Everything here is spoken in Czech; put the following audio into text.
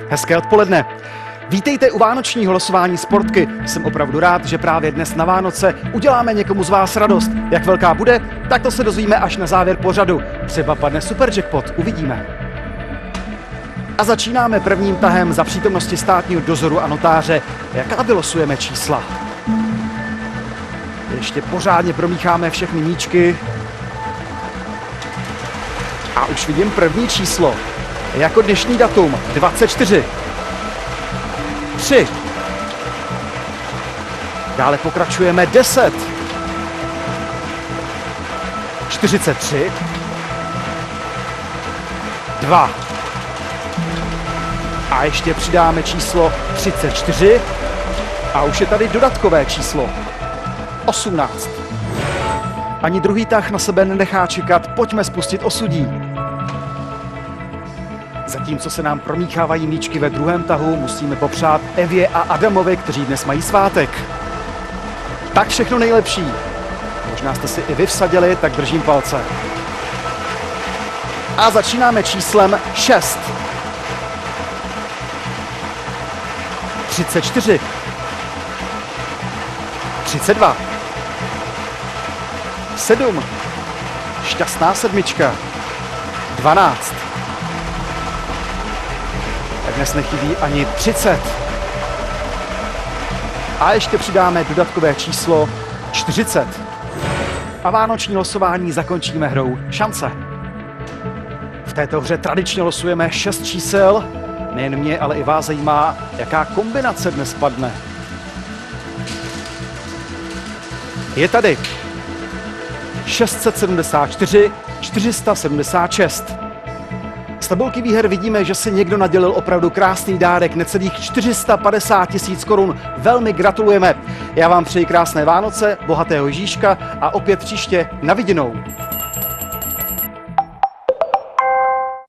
Hezké odpoledne. Vítejte u vánočního losování Sportky. Jsem opravdu rád, že právě dnes na Vánoce uděláme někomu z vás radost. Jak velká bude, tak to se dozvíme až na závěr pořadu. Třeba padne super jackpot, uvidíme. A začínáme prvním tahem za přítomnosti státního dozoru a notáře. Jaká vylosujeme čísla? Ještě pořádně promícháme všechny míčky. A už vidím první číslo. Jako dnešní datum 24. 3. Dále pokračujeme 10. 43. 2. A ještě přidáme číslo 34. A už je tady dodatkové číslo 18. Ani druhý tah na sebe nenechá čekat, pojďme spustit osudí. Zatímco se nám promíchávají míčky ve druhém tahu, musíme popřát Evě a Adamovi, kteří dnes mají svátek. Tak všechno nejlepší. Možná jste si i vy vsadili, tak držím palce. A začínáme číslem 6. 34. 32. 7. Šťastná sedmička. 12. Tak dnes nechybí ani 30. A ještě přidáme dodatkové číslo 40. A vánoční losování zakončíme hrou Šance. V této hře tradičně losujeme 6 čísel. Nejen mě, ale i vás zajímá, jaká kombinace dnes padne. Je tady 674, 476. Z tabulky výher vidíme, že si někdo nadělil opravdu krásný dárek, necelých 450 000 korun. Velmi gratulujeme. Já vám přeji krásné Vánoce, bohatého Ježíška a opět příště na viděnou.